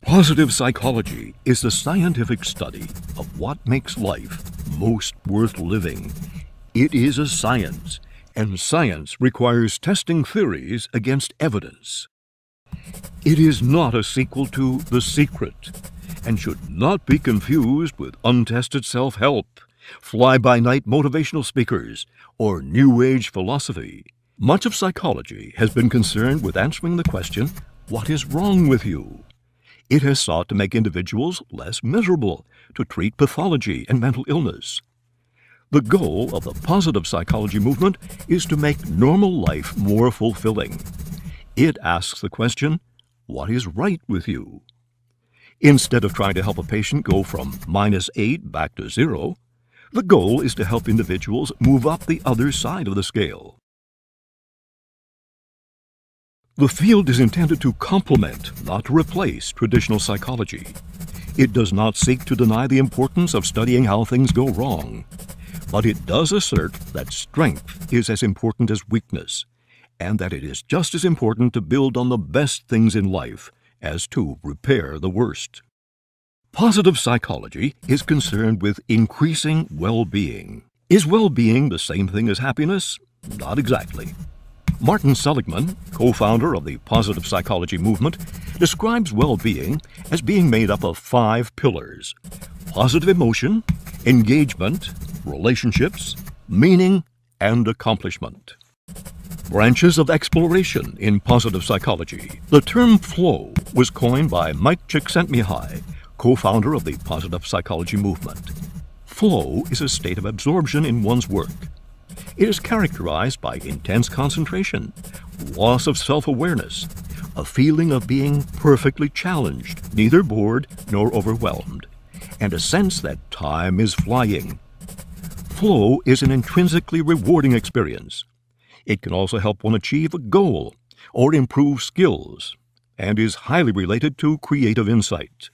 Positive psychology is the scientific study of what makes life most worth living. It is a science, and science requires testing theories against evidence. It is not a sequel to The Secret, and should not be confused with untested self-help, fly-by-night motivational speakers, or New Age philosophy. Much of psychology has been concerned with answering the question, what is wrong with you? It has sought to make individuals less miserable, to treat pathology and mental illness. The goal of the positive psychology movement is to make normal life more fulfilling. It asks the question, what is right with you? Instead of trying to help a patient go from -8 back to 0, the goal is to help individuals move up the other side of the scale. The field is intended to complement, not to replace, traditional psychology. It does not seek to deny the importance of studying how things go wrong, but it does assert that strength is as important as weakness, and that it is just as important to build on the best things in life as to repair the worst. Positive psychology is concerned with increasing well-being. Is well-being the same thing as happiness? Not exactly. Martin Seligman, co-founder of the positive psychology movement, describes well-being as being made up of 5 pillars: positive emotion, engagement, relationships, meaning, and accomplishment. Branches of exploration in positive psychology. The term flow was coined by Mike Csikszentmihalyi, co-founder of the positive psychology movement. Flow is a state of absorption in one's work. It is characterized by intense concentration, loss of self-awareness, a feeling of being perfectly challenged, neither bored nor overwhelmed, and a sense that time is flying. Flow is an intrinsically rewarding experience. It can also help one achieve a goal or improve skills, and is highly related to creative insight.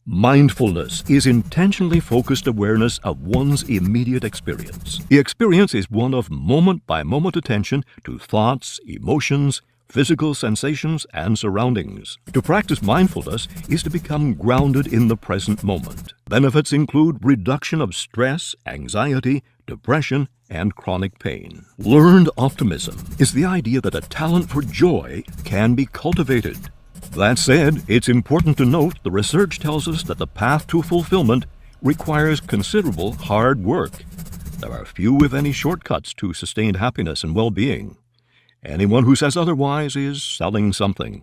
Mindfulness is intentionally focused awareness of one's immediate experience. The experience is one of moment-by-moment attention to thoughts, emotions, physical sensations, and surroundings. To practice mindfulness is to become grounded in the present moment. Benefits include reduction of stress, anxiety, depression, and chronic pain. Learned optimism is the idea that a talent for joy can be cultivated. That said, it's important to note the research tells us that the path to fulfillment requires considerable hard work. There are few, if any, shortcuts to sustained happiness and well-being. Anyone who says otherwise is selling something.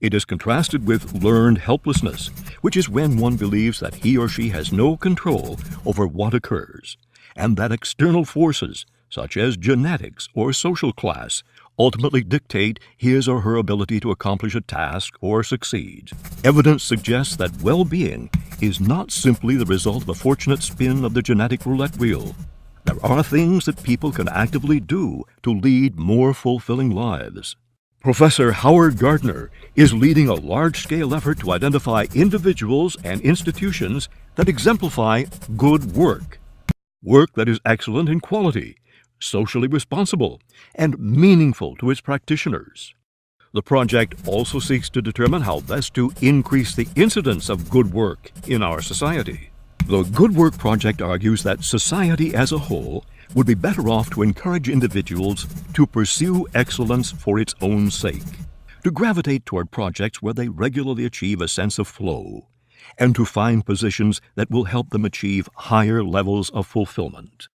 It is contrasted with learned helplessness, which is when one believes that he or she has no control over what occurs, and that external forces, such as genetics or social class, ultimately dictate his or her ability to accomplish a task or succeed. Evidence suggests that well-being is not simply the result of a fortunate spin of the genetic roulette wheel. There are things that people can actively do to lead more fulfilling lives. Professor Howard Gardner is leading a large-scale effort to identify individuals and institutions that exemplify good work. Work that is excellent in quality, socially responsible, and meaningful to its practitioners. The project also seeks to determine how best to increase the incidence of good work in our society. The Good Work Project argues that society as a whole would be better off to encourage individuals to pursue excellence for its own sake, to gravitate toward projects where they regularly achieve a sense of flow, and to find positions that will help them achieve higher levels of fulfillment.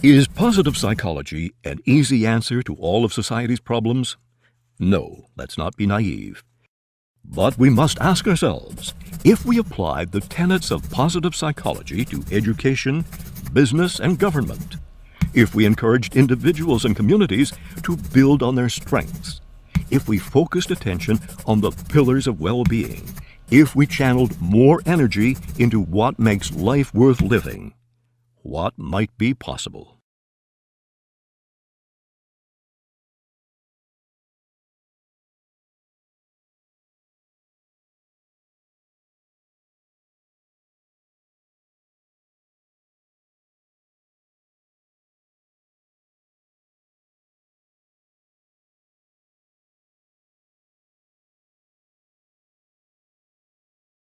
Is positive psychology an easy answer to all of society's problems? No, let's not be naive. But we must ask ourselves, if we applied the tenets of positive psychology to education, business, and government, if we encouraged individuals and communities to build on their strengths, if we focused attention on the pillars of well-being, if we channeled more energy into what makes life worth living, what might be possible?